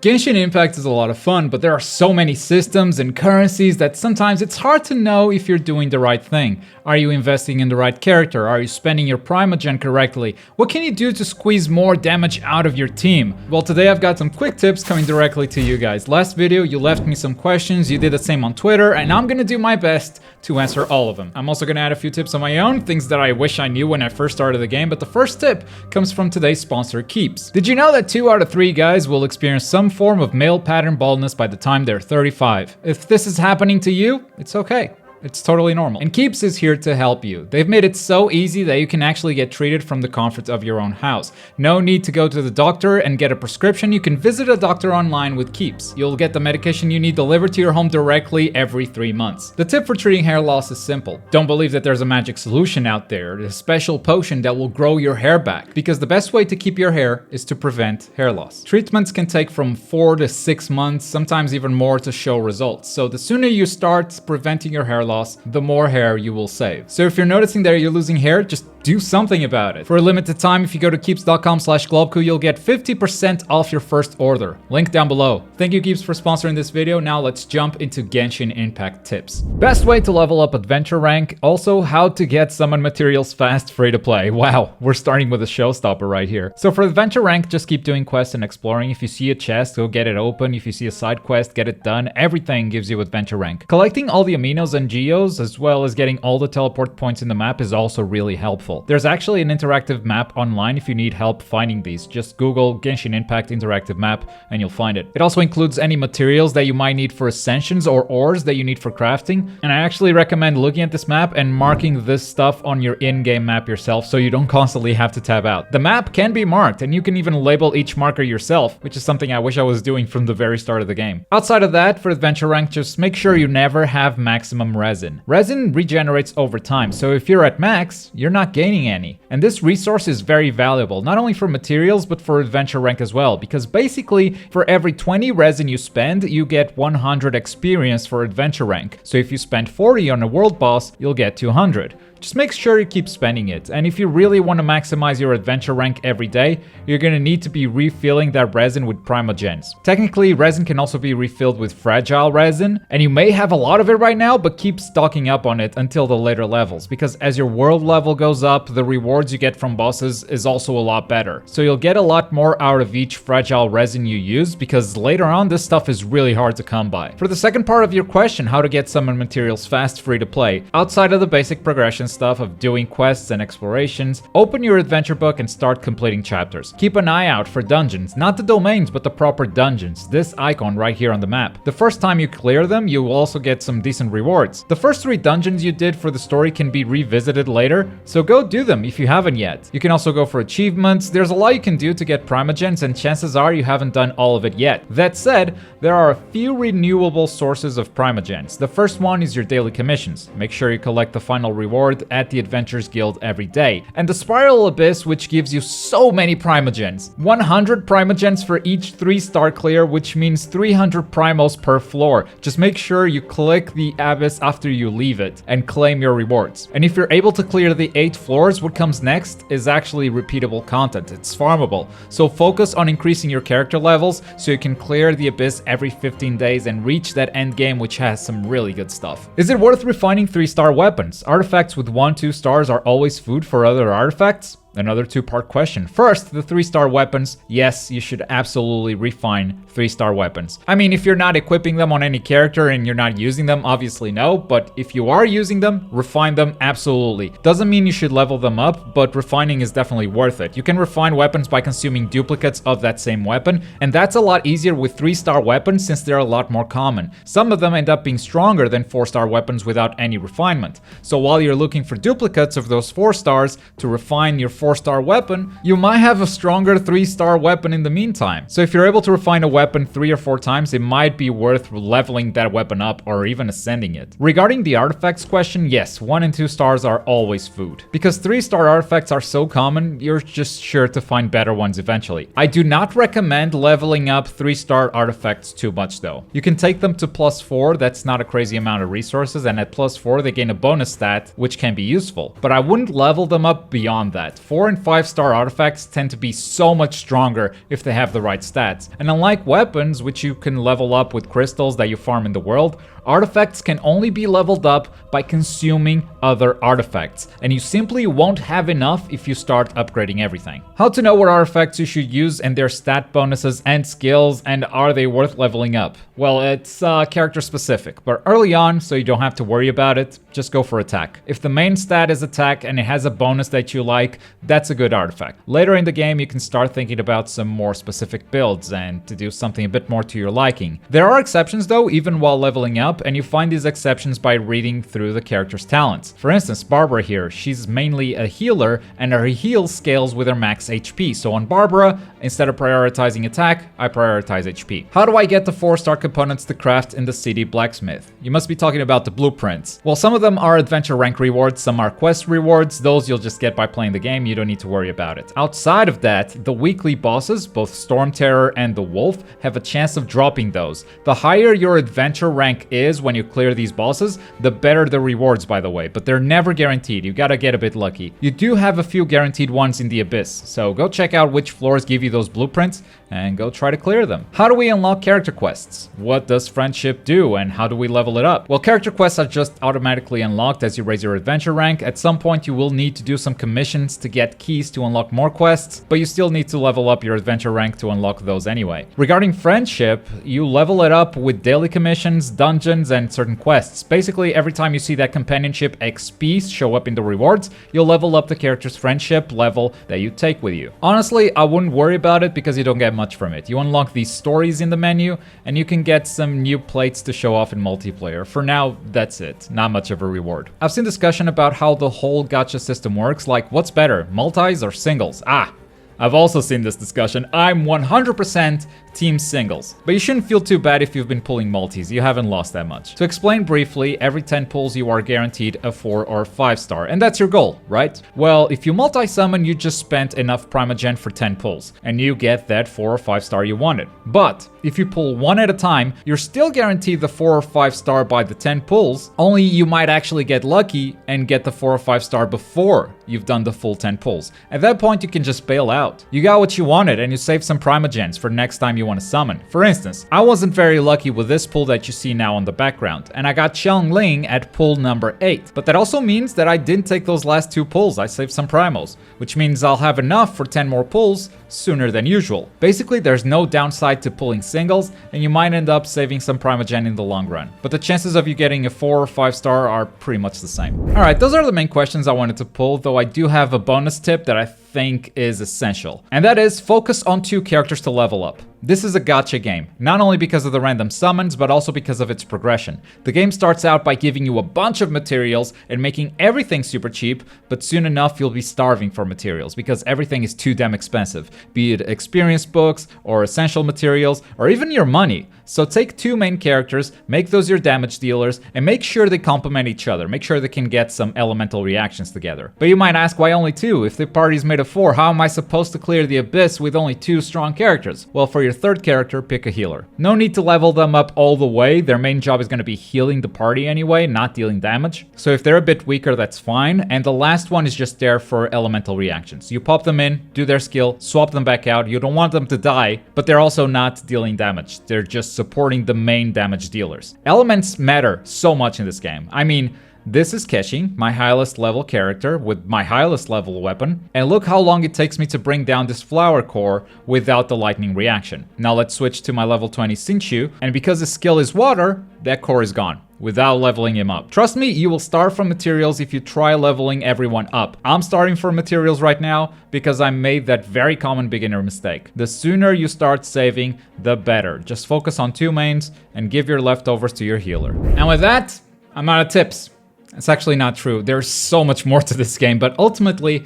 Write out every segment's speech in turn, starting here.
Genshin Impact is a lot of fun, but there are so many systems and currencies that sometimes it's hard to know if you're doing the right thing. Are you investing in the right character? Are you spending your Primogen correctly? What can you do to squeeze more damage out of your team? Well, today I've got some quick tips coming directly to you guys. Last video, you left me some questions, you did the same on Twitter, and I'm gonna do my best to answer all of them. I'm also gonna add a few tips on my own, things that I wish I knew when I first started the game, but the first tip comes from today's sponsor, Keeps. Did you know that 2 out of 3 guys will experience some form of male pattern baldness by the time they're 35? If this is happening to you, it's okay. It's totally normal. And Keeps is here to help you. They've made it so easy that you can actually get treated from the comfort of your own house. No need to go to the doctor and get a prescription. You can visit a doctor online with Keeps. You'll get the medication you need delivered to your home directly every 3 months. The tip for treating hair loss is simple. Don't believe that there's a magic solution out there, a special potion that will grow your hair back, because the best way to keep your hair is to prevent hair loss. Treatments can take from 4 to 6 months, sometimes even more, to show results. So the sooner you start preventing your hair loss, the more hair you will save. So if you're noticing that you're losing hair, just do something about it. For a limited time, if you go to keeps.com/Globku, you'll get 50% off your first order. Link down below. Thank you, Keeps, for sponsoring this video. Now let's jump into Genshin Impact tips. Best way to level up adventure rank. Also, how to get summon materials fast, free to play. Wow, we're starting with a showstopper right here. So for adventure rank, just keep doing quests and exploring. If you see a chest, go get it open. If you see a side quest, get it done. Everything gives you adventure rank. Collecting all the aminos and geos, as well as getting all the teleport points in the map, is also really helpful. There's actually an interactive map online if you need help finding these. Just Google Genshin Impact interactive map and you'll find it. It also includes any materials that you might need for ascensions or ores that you need for crafting. And I actually recommend looking at this map and marking this stuff on your in-game map yourself so you don't constantly have to tab out. The map can be marked and you can even label each marker yourself, which is something I wish I was doing from the very start of the game. Outside of that, for adventure rank, just make sure you never have maximum resin. Resin regenerates over time, so if you're at max, you're not gaining any. And this resource is very valuable, not only for materials, but for adventure rank as well, because basically, for every 20 resin you spend, you get 100 experience for adventure rank. So if you spend 40 on a world boss, you'll get 200. Just make sure you keep spending it, and if you really want to maximize your adventure rank every day, you're gonna need to be refilling that resin with Primogems. Technically, resin can also be refilled with fragile resin, and you may have a lot of it right now, but keep stocking up on it until the later levels, because as your world level goes up, the rewards you get from bosses is also a lot better. So you'll get a lot more out of each fragile resin you use, because later on this stuff is really hard to come by. For the second part of your question, how to get summon materials fast, free to play, outside of the basic progression stuff of doing quests and explorations, open your adventure book and start completing chapters. Keep an eye out for dungeons, not the domains, but the proper dungeons, this icon right here on the map. The first time you clear them, you will also get some decent rewards. The first 3 dungeons you did for the story can be revisited later, so go do them if you haven't yet. You can also go for achievements. There's a lot you can do to get Primogems, and chances are you haven't done all of it yet. That said, there are a few renewable sources of Primogems. The first one is your daily commissions. Make sure you collect the final reward at the Adventurers Guild every day. And the Spiral Abyss, which gives you so many Primogems. 100 Primogems for each 3-star clear, which means 300 primos per floor. Just make sure you click the Abyss after you leave it and claim your rewards. And if you're able to clear the 8 floors, what comes next is actually repeatable content. It's farmable. So focus on increasing your character levels so you can clear the Abyss every 15 days and reach that end game, which has some really good stuff. Is it worth refining 3-star weapons? Artifacts with 1-2 stars are always food for other artifacts? Another 2-part question. First, the 3-star weapons. Yes, you should absolutely refine 3-star weapons. I mean, if you're not equipping them on any character and you're not using them, obviously no, but if you are using them, refine them absolutely. Doesn't mean you should level them up, but refining is definitely worth it. You can refine weapons by consuming duplicates of that same weapon, and that's a lot easier with 3-star weapons since they're a lot more common. Some of them end up being stronger than 4-star weapons without any refinement. So while you're looking for duplicates of those 4 stars to refine your 4-star weapon, you might have a stronger 3-star weapon in the meantime. So if you're able to refine a weapon 3 or 4 times, it might be worth leveling that weapon up or even ascending it. Regarding the artifacts question, yes, 1 and 2 stars are always food. Because 3-star artifacts are so common, you're just sure to find better ones eventually. I do not recommend leveling up 3-star artifacts too much though. You can take them to +4, that's not a crazy amount of resources, and at +4 they gain a bonus stat, which can be useful. But I wouldn't level them up beyond that. 4 and 5 star artifacts tend to be so much stronger if they have the right stats. And unlike weapons, which you can level up with crystals that you farm in the world, artifacts can only be leveled up by consuming other artifacts, and you simply won't have enough if you start upgrading everything. How to know what artifacts you should use and their stat bonuses and skills, and are they worth leveling up? Well, it's character specific, but early on, so you don't have to worry about it, just go for attack. If the main stat is attack and it has a bonus that you like, that's a good artifact. Later in the game, you can start thinking about some more specific builds and to do something a bit more to your liking. There are exceptions though, even while leveling up, and you find these exceptions by reading through the character's talents. For instance, Barbara here, she's mainly a healer, and her heal scales with her max HP. So on Barbara, instead of prioritizing attack, I prioritize HP. How do I get the 4-star components to craft in the city blacksmith? You must be talking about the blueprints. Well, some of them are adventure rank rewards, some are quest rewards. Those you'll just get by playing the game, you don't need to worry about it. Outside of that, the weekly bosses, both Storm Terror and the Wolf, have a chance of dropping those. The higher your adventure rank is when you clear these bosses, the better the rewards, by the way, but they're never guaranteed. You gotta get a bit lucky. You do have a few guaranteed ones in the Abyss, so go check out which floors give you those blueprints and go try to clear them. How do we unlock character quests? What does friendship do and how do we level it up? Well, character quests are just automatically unlocked as you raise your adventure rank. At some point you will need to do some commissions to get keys to unlock more quests, but you still need to level up your adventure rank to unlock those anyway. Regarding friendship, you level it up with daily commissions, dungeons, and certain quests. Basically, every time you see that companionship XP show up in the rewards, you'll level up the character's friendship level that you take with you. Honestly, I wouldn't worry about it because you don't get much from it. You unlock these stories in the menu, and you can get some new plates to show off in multiplayer. For now, that's it. Not much of a reward. I've seen discussion about how the whole gacha system works, like what's better, multis or singles? I've also seen this discussion. I'm 100% team singles. But you shouldn't feel too bad if you've been pulling multis, you haven't lost that much. To explain briefly, every 10 pulls you are guaranteed a 4 or 5 star, and that's your goal, right? Well, if you multi-summon, you just spent enough Primogen for 10 pulls, and you get that 4 or 5 star you wanted. But if you pull one at a time, you're still guaranteed the 4 or 5 star by the 10 pulls, only you might actually get lucky and get the 4 or 5 star before you've done the full 10 pulls. At that point, you can just bail out. You got what you wanted and you saved some Primogens for next time you want to summon. For instance, I wasn't very lucky with this pull that you see now on the background, and I got Xiangling at pull number 8. But that also means that I didn't take those last 2 pulls, I saved some primals, which means I'll have enough for 10 more pulls sooner than usual. Basically, there's no downside to pulling singles, and you might end up saving some Primogen in the long run. But the chances of you getting a 4 or 5 star are pretty much the same. Alright, those are the main questions I wanted to pull, though I do have a bonus tip that I think is essential. And that is, focus on 2 characters to level up. This is a gacha game, not only because of the random summons, but also because of its progression. The game starts out by giving you a bunch of materials and making everything super cheap, but soon enough you'll be starving for materials because everything is too damn expensive, be it experience books or essential materials or even your money. So take 2 main characters, make those your damage dealers, and make sure they complement each other. Make sure they can get some elemental reactions together. But you might ask, why only 2? If the party's made of 4, how am I supposed to clear the Abyss with only 2 strong characters? Well, for your 3rd character, pick a healer. No need to level them up all the way. Their main job is going to be healing the party anyway, not dealing damage. So if they're a bit weaker, that's fine. And the last one is just there for elemental reactions. You pop them in, do their skill, swap them back out. You don't want them to die, but they're also not dealing damage. They're just supporting the main damage dealers. Elements matter so much in this game. I mean, this is Keshi, my highest level character with my highest level weapon, and look how long it takes me to bring down this flower core without the lightning reaction. Now let's switch to my level 20 Xingqiu, and because his skill is water, that core is gone without leveling him up. Trust me, you will start from materials if you try leveling everyone up. I'm starting from materials right now because I made that very common beginner mistake. The sooner you start saving, the better. Just focus on 2 mains and give your leftovers to your healer. And with that, I'm out of tips. It's actually not true. There's so much more to this game, but ultimately,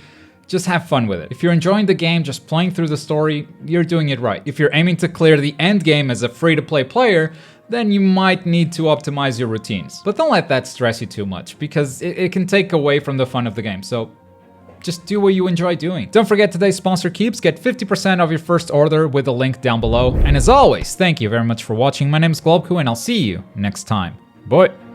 just have fun with it. If you're enjoying the game, just playing through the story, you're doing it right. If you're aiming to clear the end game as a free-to-play player, then you might need to optimize your routines. But don't let that stress you too much, because it can take away from the fun of the game. So just do what you enjoy doing. Don't forget today's sponsor Keeps. Get 50% of your first order with the link down below. And as always, thank you very much for watching. My name is Globku, and I'll see you next time. Bye.